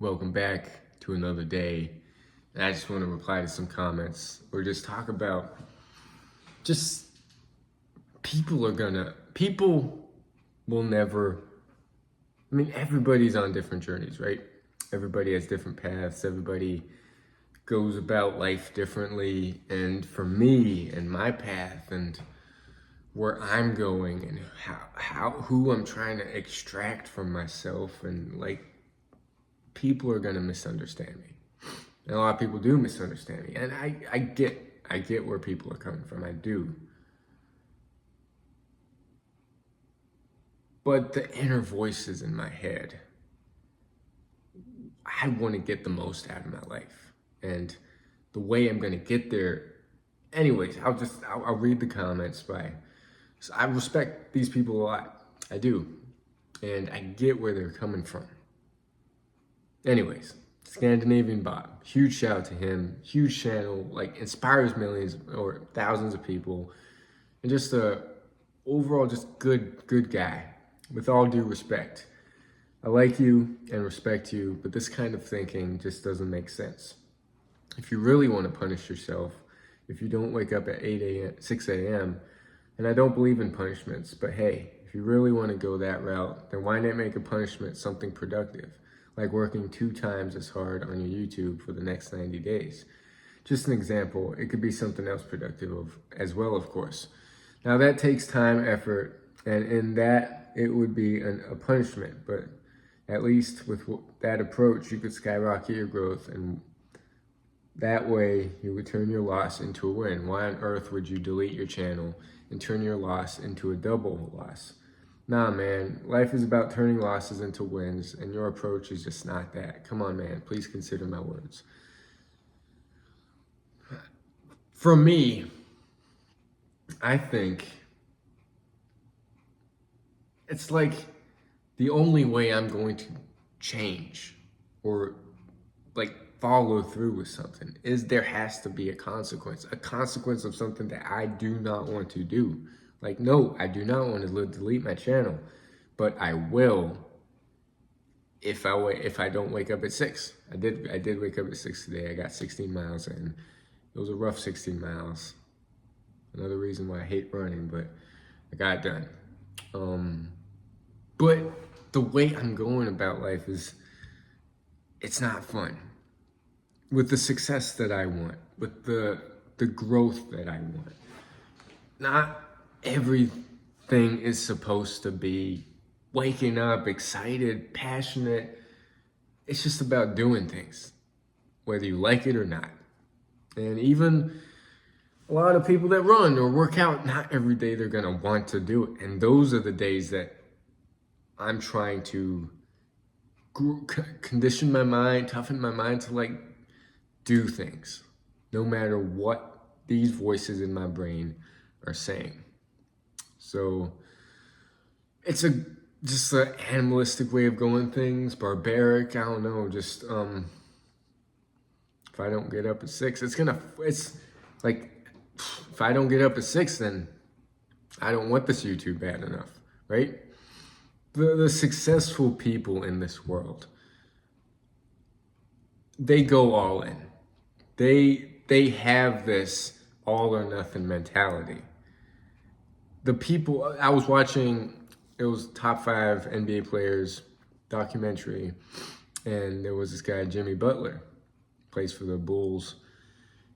Welcome back to another day. And I just want to reply to some comments or just talk about just people will never, everybody's on different journeys, right? Everybody has different paths. Everybody goes about life differently. And for me and my path and where I'm going and who I'm trying to extract from myself and people are gonna misunderstand me. And a lot of people do misunderstand me. And I get where people are coming from. I do. But the inner voices in my head, I want to get the most out of my life. And the way I'm gonna get there, anyways, I'll read the comments so I respect these people a lot. I do. And I get where they're coming from. Anyways, Scandinavian Bob, huge shout out to him, huge channel, inspires millions or thousands of people, and just overall just good guy, with all due respect. I like you and respect you, but this kind of thinking just doesn't make sense. If you really want to punish yourself, if you don't wake up at 6 a.m., and I don't believe in punishments, but hey, if you really want to go that route, then why not make a punishment something productive? Like working 2 times as hard on your YouTube for the next 90 days. Just an example, it could be something else productive as well, of course. Now that takes time, effort, and in that it would be a punishment, but at least with that approach, you could skyrocket your growth, and that way you would turn your loss into a win. Why on earth would you delete your channel and turn your loss into a double loss? Nah, man, life is about turning losses into wins, and your approach is just not that. Come on, man, please consider my words. For me, I think it's like the only way I'm going to change or follow through with something is there has to be a consequence of something that I do not want to do. No, I do not want to delete my channel, but I will if I don't wake up at 6. I did wake up at 6 today. I got 16 miles in. It was a rough 16 miles. Another reason why I hate running, but I got it done. But the way I'm going about life it's not fun. With the success that I want, with the growth that I want. Not everything is supposed to be waking up, excited, passionate. It's just about doing things, whether you like it or not. And even a lot of people that run or work out, not every day they're gonna want to do it. And those are the days that I'm trying to condition my mind, toughen my mind to do things, no matter what these voices in my brain are saying. So it's just an animalistic way of going things, barbaric, I don't know, just if I don't get up at 6, if I don't get up at 6, then I don't want this YouTube bad enough, right? The successful people in this world, they go all in. They have this all or nothing mentality. The people I was watching, it was top 5 NBA players documentary, and there was this guy, Jimmy Butler, plays for the Bulls.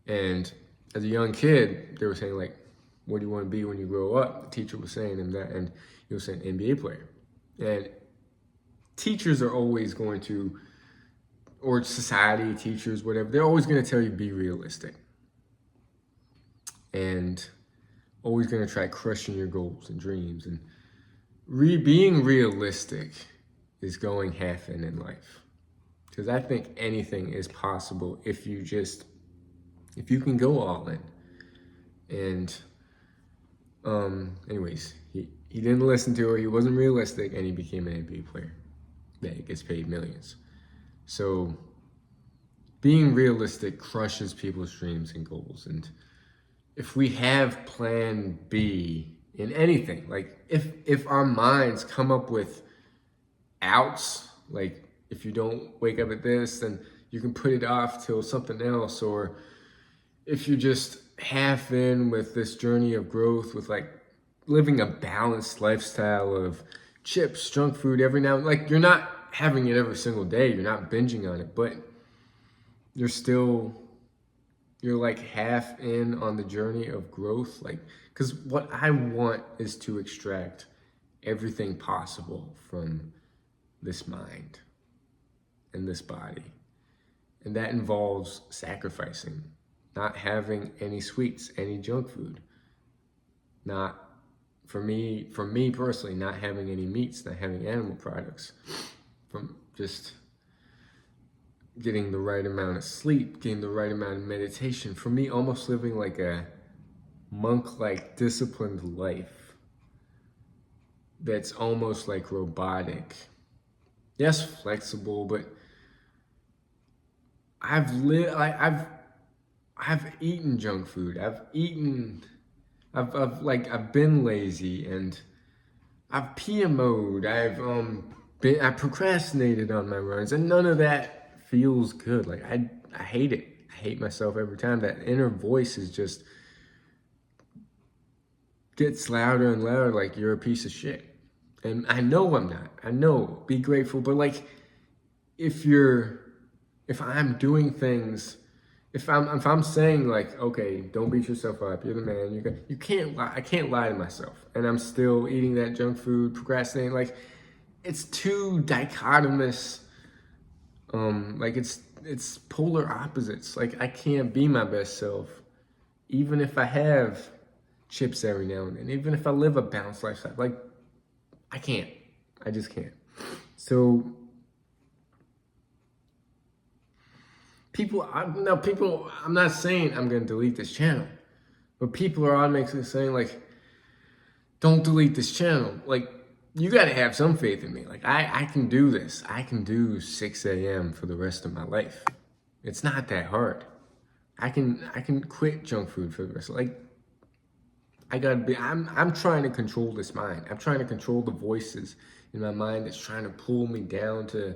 And as a young kid, they were saying what do you want to be when you grow up? The teacher was saying him that, and he was saying NBA player. And teachers are always going to, or society, teachers, whatever, they're always going to tell you be realistic. And always going to try crushing your goals and dreams. And being realistic is going half in life. Because I think anything is possible if you can go all in. And anyways, he didn't listen to her, he wasn't realistic, and he became an NBA player that gets paid millions. So being realistic crushes people's dreams and goals. And if we have plan B in anything, if our minds come up with outs, if you don't wake up at this, then you can put it off till something else. Or if you're just half in with this journey of growth, with like living a balanced lifestyle of chips, junk food every now and like, you're not having it every single day, you're not binging on it, but you're like half in on the journey of growth. Like, because what I want is to extract everything possible from this mind and this body. And that involves sacrificing, not having any sweets, any junk food, not, for me personally, not having any meats, not having animal products, from just getting the right amount of sleep, getting the right amount of meditation. For me, almost living like a monk-like disciplined life that's almost like robotic. Yes, flexible, but I've eaten junk food. I've been lazy, and I've PMO'd. I procrastinated on my runs, and none of that feels good. Like, I hate it. I hate myself every time. That inner voice is just gets louder and louder, like, you're a piece of shit. And I know I'm not. I know, be grateful. But like, if I'm doing things, if I'm saying like, okay, don't beat yourself up, you're the man, you can't lie. I can't lie to myself, and I'm still eating that junk food, procrastinating. Like, it's too dichotomous. Like, it's polar opposites. Like, I can't be my best self, even if I have chips every now and then, even if I live a balanced lifestyle. Like, I can't. I just can't. So I'm not saying I'm gonna delete this channel, but people are automatically saying like, don't delete this channel. Like, you gotta have some faith in me. Like, I can do this. I can do 6 a.m. for the rest of my life. It's not that hard. I can quit junk food for the rest of, like, I'm trying to control this mind. I'm trying to control the voices in my mind that's trying to pull me down to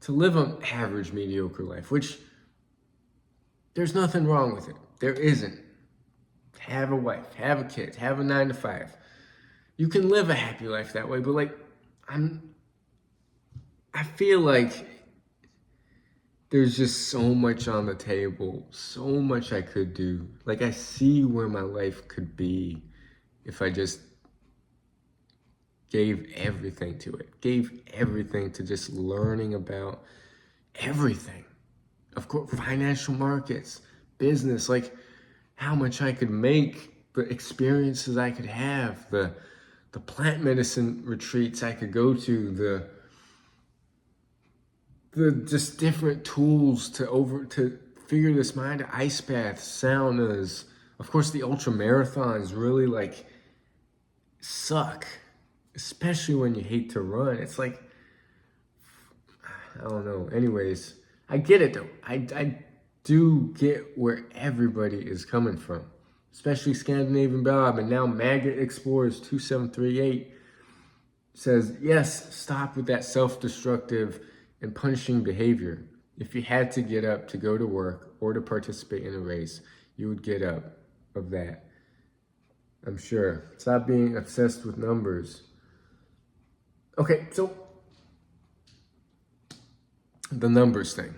live an average, mediocre life, which there's nothing wrong with it. There isn't. Have a wife, have a kid, have a 9 to 5. You can live a happy life that way, but like, I feel like there's just so much on the table, so much I could do. Like, I see where my life could be if I just gave everything to it, gave everything to just learning about everything. Of course, financial markets, business, like how much I could make, the experiences I could have, the plant medicine retreats I could go to, the just different tools to figure this mind, ice baths, saunas. Of course, the ultra marathons really like suck, especially when you hate to run. It's like, I don't know. Anyways, I get it though. I do get where everybody is coming from, especially Scandinavian Bob, and now Maggot Explorers 2738 says, yes, stop with that self-destructive and punishing behavior. If you had to get up to go to work or to participate in a race, you would get up of that. I'm sure. Stop being obsessed with numbers. Okay, so the numbers thing.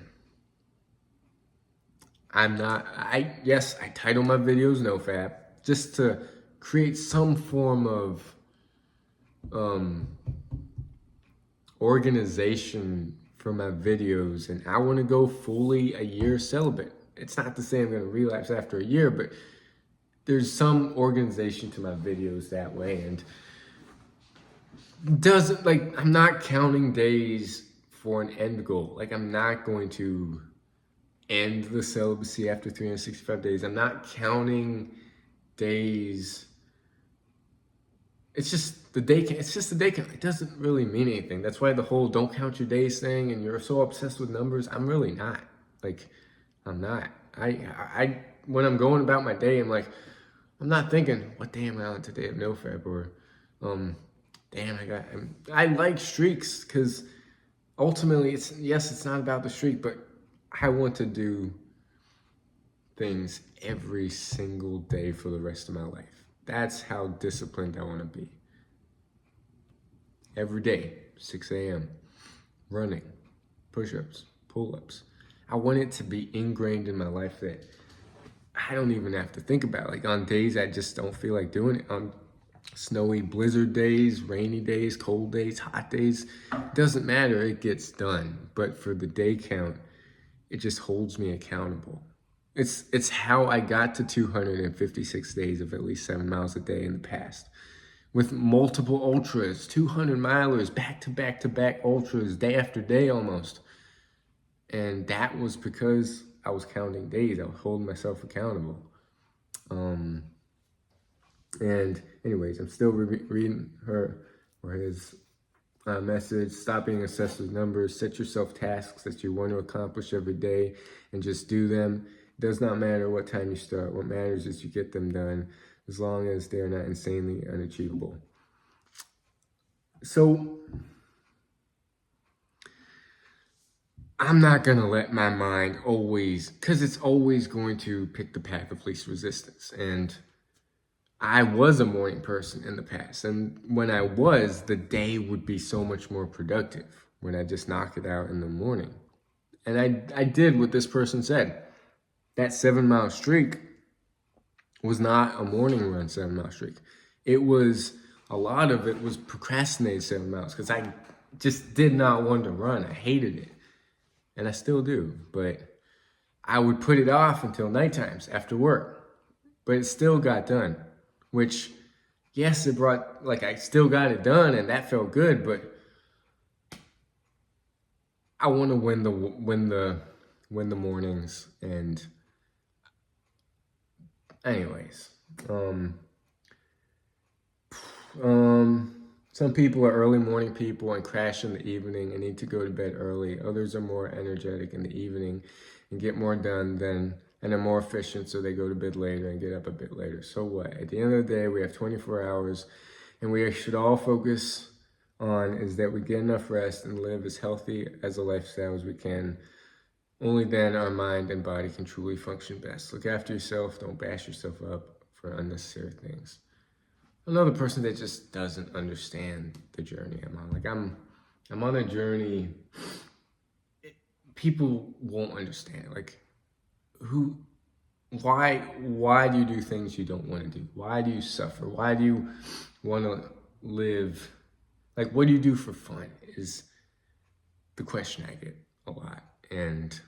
Yes, I title my videos NoFap just to create some form of organization for my videos, and I want to go fully a year celibate. It's not to say I'm going to relapse after a year, but there's some organization to my videos that way, and doesn't, like, I'm not counting days for an end goal. Like, I'm not going to end the celibacy after 365 days. I'm not counting days. It's just the day count. It's just the day count. It doesn't really mean anything. That's why the whole don't count your days thing, and you're so obsessed with numbers. I'm really not. Like, I'm not. I when I'm going about my day, I'm like, I'm not thinking, what day am I on today of NoFap? Or, damn, I like streaks, because ultimately, it's not about the streak, but I want to do things every single day for the rest of my life. That's how disciplined I want to be. Every day, 6 a.m., running, push-ups, pull-ups. I want it to be ingrained in my life that I don't even have to think about it. Like on days I just don't feel like doing it, on snowy blizzard days, rainy days, cold days, hot days, doesn't matter, it gets done. But for the day count, it just holds me accountable. It's how I got to 256 days of at least 7 miles a day in the past. With multiple ultras, 200 milers, back to back to back ultras, day after day almost. And that was because I was counting days. I was holding myself accountable. And anyways, I'm still reading her or his message. Stop being obsessed with numbers. Set yourself tasks that you want to accomplish every day and just do them. It does not matter what time you start. What matters is you get them done, as long as they're not insanely unachievable. So I'm not going to let my mind always, because it's always going to pick the path of least resistance. And I was a morning person in the past. And when I was, the day would be so much more productive when I just knock it out in the morning. And I did what this person said. That 7-mile streak was not a morning run 7-mile streak. It was, a lot of it was procrastinated 7 miles because I just did not want to run. I hated it. And I still do. But I would put it off until night times after work. But it still got done. Which, yes, it brought, like, I still got it done and that felt good, but I want to win the mornings. And anyways, some people are early morning people and crash in the evening and need to go to bed early. Others are more energetic in the evening and get more done and are more efficient, so they go to bed later and get up a bit later. So what? At the end of the day, we have 24 hours, and we should all focus on is that we get enough rest and live as healthy as a lifestyle as we can. Only then our mind and body can truly function best. Look after yourself. Don't bash yourself up for unnecessary things. Another person that just doesn't understand the journey I'm on. Like I'm on a journey. People won't understand. Like why do you do things you don't want to do? Why do you suffer? Why do you want to live? Like, what do you do for fun is the question I get a lot. And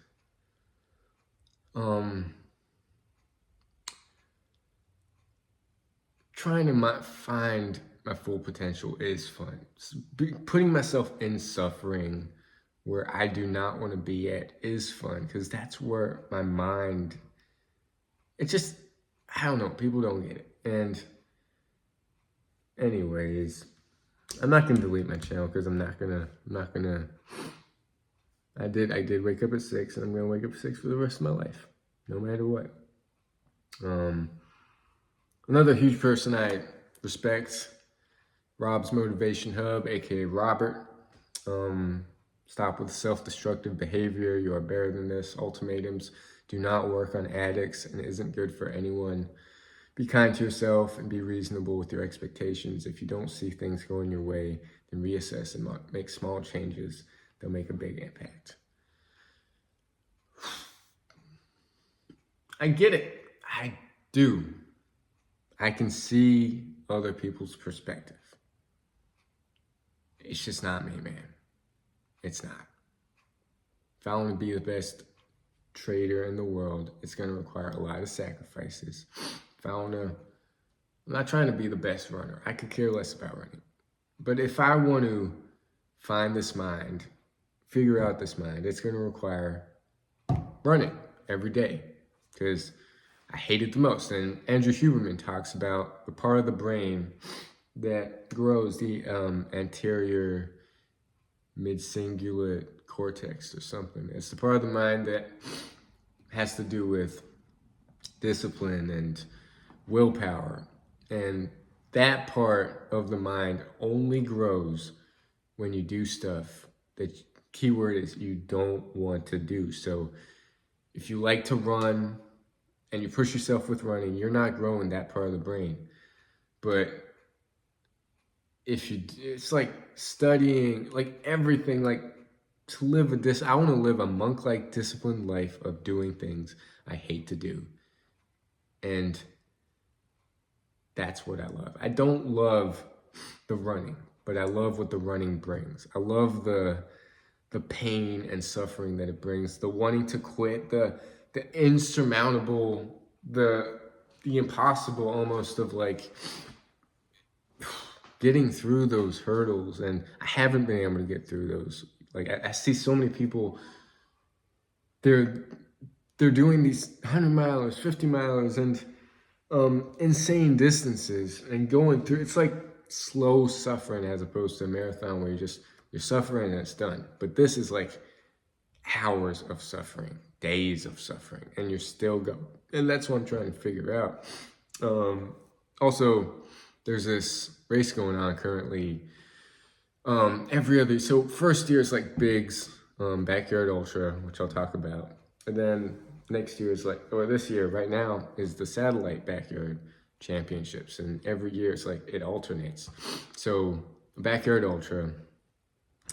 trying to find my full potential is fun. Putting myself in suffering where I do not want to be at is fun, because that's where my mind, it's just, I don't know, people don't get it. And anyways, I'm not gonna delete my channel because I'm not gonna I did wake up at 6 and I'm gonna wake up at 6 for the rest of my life, no matter what. Another huge person I respect, Rob's Motivation Hub, aka Robert. Stop with self-destructive behavior. You are better than this. Ultimatums do not work on addicts and isn't good for anyone. Be kind to yourself and be reasonable with your expectations. If you don't see things going your way, then reassess and make small changes. They'll make a big impact. I get it. I do. I can see other people's perspective. It's just not me, man. It's not. If I want to be the best trader in the world, it's going to require a lot of sacrifices. If I want to, I'm not trying to be the best runner. I could care less about running. But if I want to find this mind, figure out this mind, it's going to require running every day, because I hate it the most. And Andrew Huberman talks about the part of the brain that grows, the anterior mid-cingulate cortex or something. It's the part of the mind that has to do with discipline and willpower. And that part of the mind only grows when you do stuff that keyword is you don't want to do. So if you like to run and you push yourself with running, you're not growing that part of the brain. But if you, it's like studying, like everything, like to live I want to live a monk-like disciplined life of doing things I hate to do. And that's what I love. I don't love the running, but I love what the running brings. I love the pain and suffering that it brings, the wanting to quit, the insurmountable, the impossible almost of like getting through those hurdles. And I haven't been able to get through those. Like I see so many people, they're doing these 100 milers, 50 milers, and insane distances and going through. It's like slow suffering as opposed to a marathon where you're suffering and it's done. But this is like hours of suffering, days of suffering, and you're still going. And that's what I'm trying to figure out. Also, there's this race going on currently. So first year is like Biggs, Backyard Ultra, which I'll talk about. And then next year is like, or this year right now is the Satellite Backyard Championships. And every year it's like, it alternates. So Backyard Ultra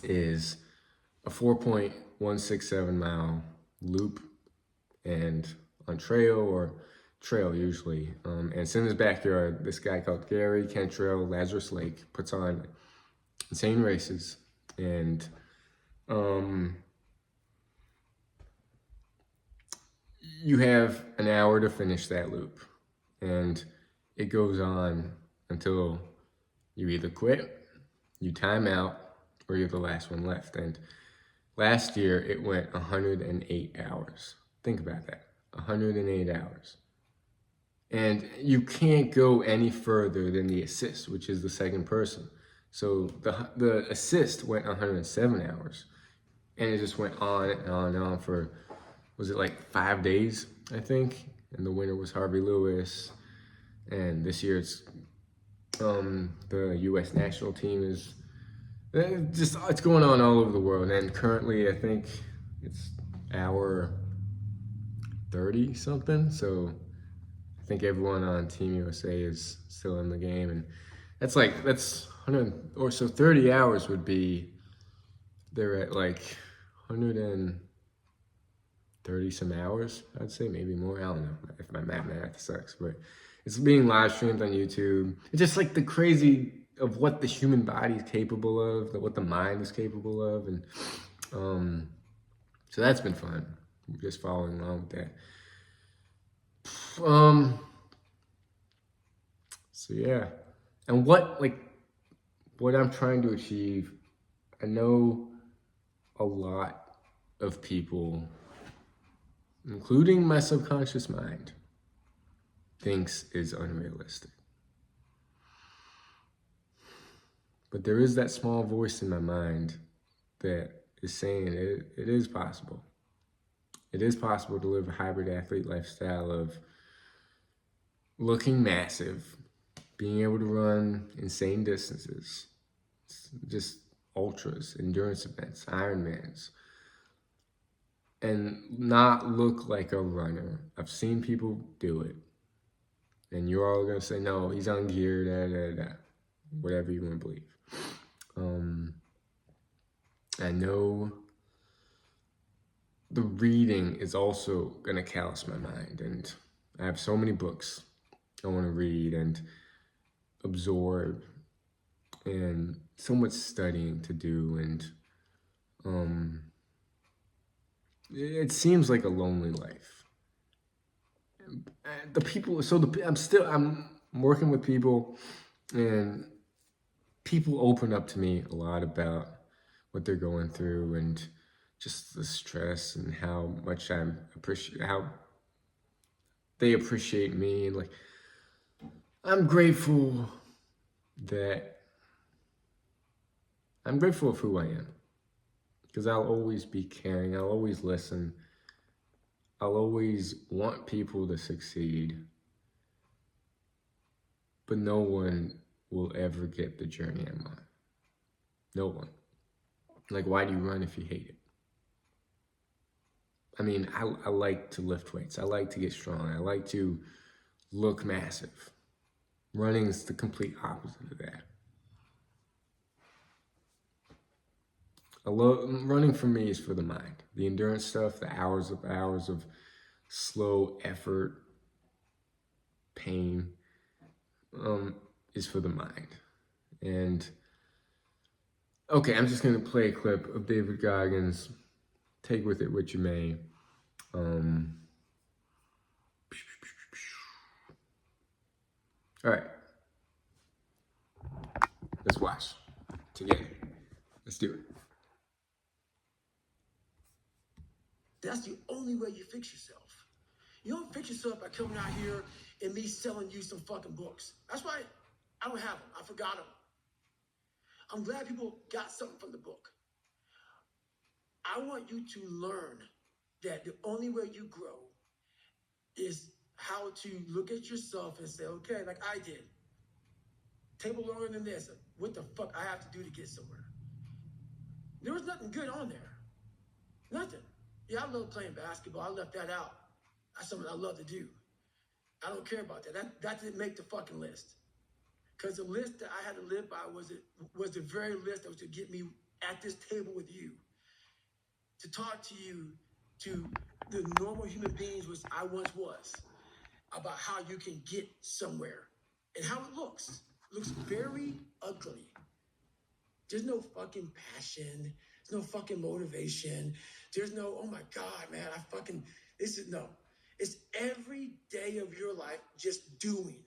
is a 4.167 mile loop and on trail usually. And it's in his backyard. This guy called Gary Cantrell, Lazarus Lake, puts on insane races. And you have an hour to finish that loop. And it goes on until you either quit, you time out, or you're the last one left. And last year, it went 108 hours. Think about that, 108 hours. And you can't go any further than the assist, which is the second person. So the assist went 107 hours. And it just went on and on and on for, was it like 5 days, I think? And the winner was Harvey Lewis. And this year it's the U.S. national team is it's going on all over the world. And currently I think it's hour 30 something. So I think everyone on Team USA is still in the game. And that's 100 or so 30 hours would be, they're at like 130 some hours, I'd say, maybe more. I don't know if my math sucks, but it's being live streamed on YouTube. It's just like the crazy of what the human body is capable of, what the mind is capable of. And so that's been fun, just following along with that. So yeah. And what I'm trying to achieve, I know a lot of people, including my subconscious mind, thinks is unrealistic. But there is that small voice in my mind that is saying it is possible. It is possible to live a hybrid athlete lifestyle of looking massive, being able to run insane distances, just ultras, endurance events, Ironmans, and not look like a runner. I've seen people do it. And you're all going to say, no, he's on gear, whatever you want to believe. I know the reading is also going to callous my mind. And I have so many books I want to read and absorb, and so much studying to do. And it seems like a lonely life. The people, I'm working with people, and people open up to me a lot about what they're going through and just the stress and how much how they appreciate me. And like, I'm grateful of who I am, because I'll always be caring. I'll always listen. I'll always want people to succeed, but no one will ever get the journey I'm on. No one. Like, why do you run if you hate it? I mean, I like to lift weights. I like to get strong. I like to look massive. Running is the complete opposite of that. Running for me is for the mind. The endurance stuff, the hours of slow effort, pain, is for the mind. And okay, I'm just gonna play a clip of David Goggins. Take with it what you may. All right, let's watch together. Let's do it. That's the only way you fix yourself. You don't fix yourself by coming out here and me selling you some fucking books. That's why I don't have them. I forgot them. I'm glad people got something from the book. I want you to learn that the only way you grow is how to look at yourself and say, okay, like I did. Table longer than this. What the fuck I have to do to get somewhere? There was nothing good on there. Nothing. Yeah, I love playing basketball. I left that out. That's something I love to do. I don't care about that. That didn't make the fucking list. Because the list that I had to live by was the very list that was to get me at this table with you. To talk to you, to the normal human beings which I once was, about how you can get somewhere and how it looks. It looks very ugly. There's no fucking passion. There's no fucking motivation. There's no, oh my God, man, no. It's every day of your life just doing.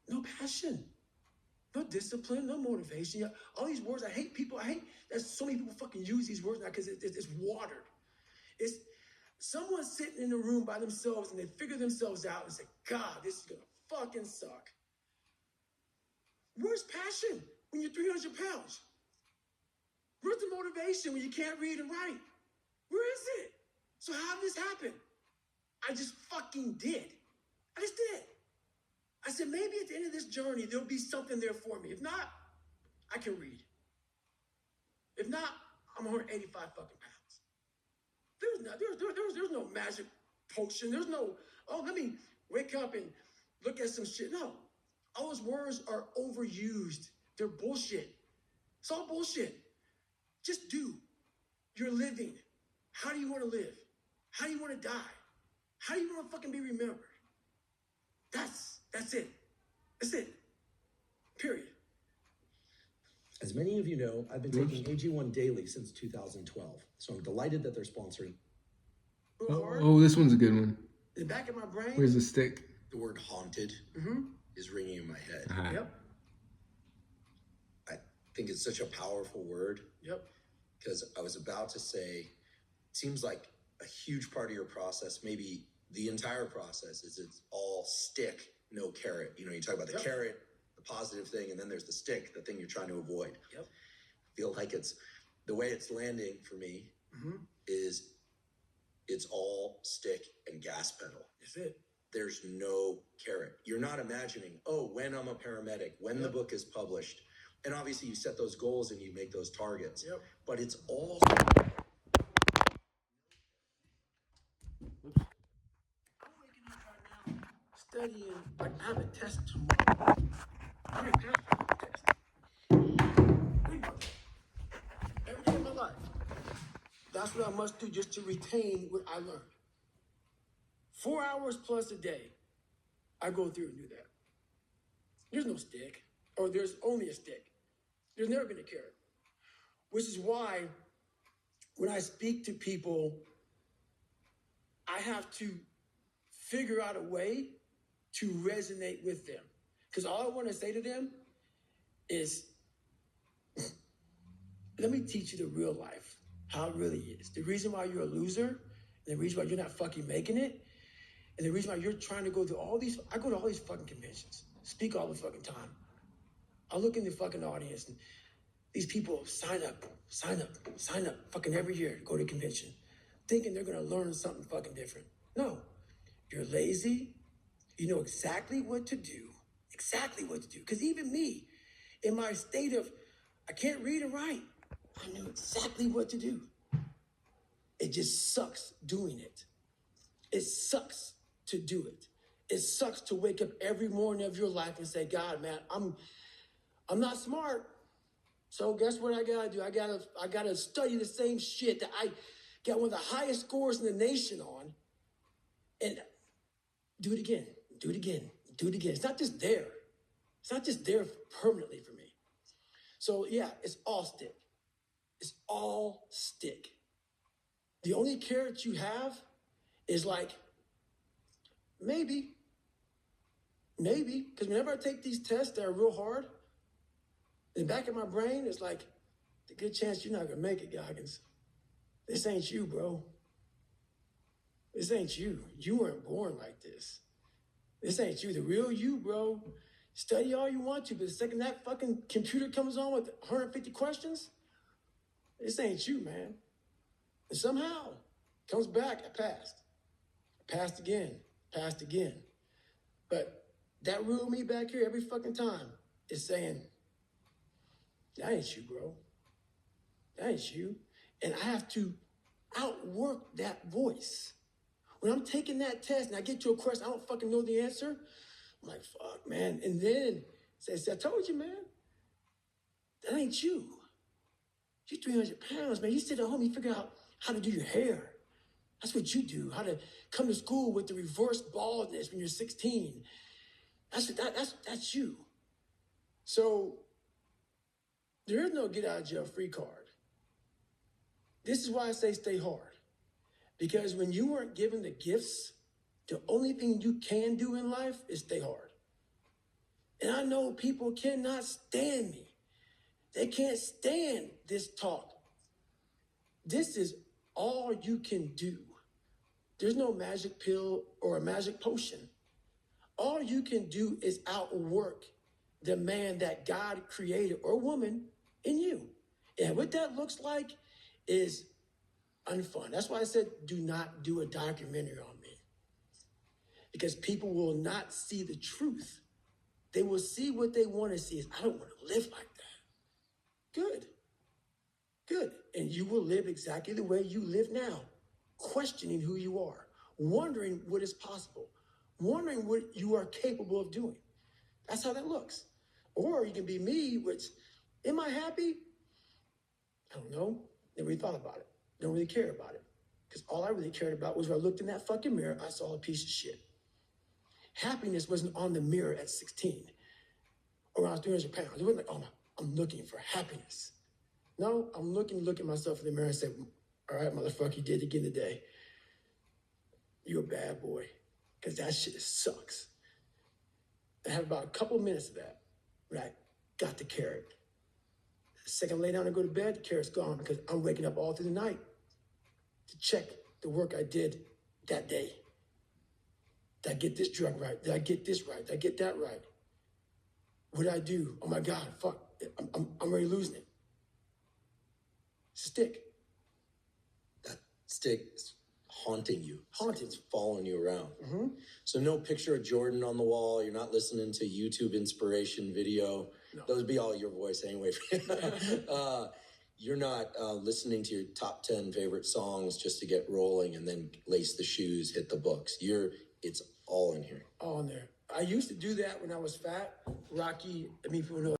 No passion, no discipline, no motivation. All these words, I hate that so many people fucking use these words now because it's watered. It's someone sitting in a room by themselves and they figure themselves out and say, God, this is gonna fucking suck. Where's passion when you're 300 pounds? Where's the motivation when you can't read and write? Where is it? So how did this happen? I just fucking did. I just did. I said, maybe at the end of this journey, there'll be something there for me. If not, I can read. If not, I'm 185 fucking pounds. There's no magic potion. There's no, oh, let me wake up and look at some shit. No. All those words are overused. They're bullshit. It's all bullshit. Just do. You're living. How do you want to live? How do you want to die? How do you want to fucking be remembered? That's it. That's it. Period. As many of you know, I've been taking AG1 daily since 2012, so I'm delighted that they're sponsoring. Oh, this one's a good one. In the back of my brain. Where's the stick? The word haunted is ringing in my head. Yep. I think it's such a powerful word. Yep. Because I was about to say, it seems like a huge part of your process, maybe the entire process, is it's all stick, no carrot. You know, you talk about the carrot, the positive thing, and then there's the stick, the thing you're trying to avoid. Yep. I feel like it's the way it's landing for me is it's all stick and gas pedal. That's it. There's no carrot. You're not imagining, oh, when I'm a paramedic, when the book is published. And obviously you set those goals and you make those targets. Yep. But it's all... I'm waking up right now studying. Like, I have a test tomorrow. I'm going to pass the test. Think about that. Every day of my life. That's what I must do just to retain what I learned. 4 hours plus a day, I go through and do that. There's no stick, or there's only a stick. There's never been a carrot. Which is why when I speak to people, I have to figure out a way to resonate with them. Because all I want to say to them is, let me teach you the real life, how it really is. The reason why you're a loser, and the reason why you're not fucking making it, and the reason why you're trying to go to I go to all these fucking conventions, speak all the fucking time. I look in the fucking audience and these people sign up, fucking every year to go to a convention, thinking they're gonna learn something fucking different. No, you're lazy. You know exactly what to do. Because even me, in my state of I can't read and write. I knew exactly what to do. It just sucks doing it. It sucks to do it. It sucks to wake up every morning of your life and say, God, man, I'm not smart. So guess what I gotta do? I gotta study the same shit that I got one of the highest scores in the nation on, and do it again, do it again, do it again. It's not just there. It's not just there permanently for me. So yeah, it's all stick. It's all stick. The only carrot you have is like, maybe, because whenever I take these tests that are real hard, in the back of my brain, it's like, the good chance you're not gonna make it, Goggins. This ain't you, bro. This ain't you. You weren't born like this. This ain't you, the real you, bro. Study all you want to, but the second that fucking computer comes on with 150 questions, this ain't you, man. And somehow, it comes back, I passed. I passed again, passed again. But that real me back here every fucking time is saying, that ain't you, bro. That ain't you. And I have to outwork that voice. When I'm taking that test and I get to a question, I don't fucking know the answer, I'm like, fuck, man. And then says, I told you, man, that ain't you. You're 300 pounds, man. You sit at home, you figure out how to do your hair. That's what you do. How to come to school with the reverse baldness when you're 16. That's you. So there is no get out of jail free card. This is why I say stay hard. Because when you weren't given the gifts, the only thing you can do in life is stay hard. And I know people cannot stand me. They can't stand this talk. This is all you can do. There's no magic pill or a magic potion. All you can do is outwork the man that God created or woman in you. And what that looks like is unfun. That's why I said, do not do a documentary on me. Because people will not see the truth. They will see what they want to see. Is I don't want to live like that. Good. Good. And you will live exactly the way you live now, questioning who you are, wondering what is possible, wondering what you are capable of doing. That's how that looks. Or you can be me, which, am I happy? I don't know. Never really thought about it. Don't really care about it. Because all I really cared about was when I looked in that fucking mirror, I saw a piece of shit. Happiness wasn't on the mirror at 16 or when I was 300 pounds. It wasn't like, oh, I'm looking for happiness. No, I'm looking at myself in the mirror and say, all right, motherfucker, you did it again today. You're a bad boy. Because that shit sucks. I had about a couple minutes of that when I got the carrot. The second I lay down and go to bed, the carrot's gone because I'm waking up all through the night to check the work I did that day. Did I get this drug right? Did I get this right? Did I get that right? What did I do? Oh my God, fuck, I'm already losing it. Stick. That stick is haunting you. Haunting. It's following you around. Mm-hmm. So no picture of Jordan on the wall. You're not listening to YouTube inspiration video. No. Those would be all your voice anyway. You're not listening to your top 10 favorite songs just to get rolling and then lace the shoes, hit the books. It's all in here. All in there. I used to do that when I was fat. Rocky, people know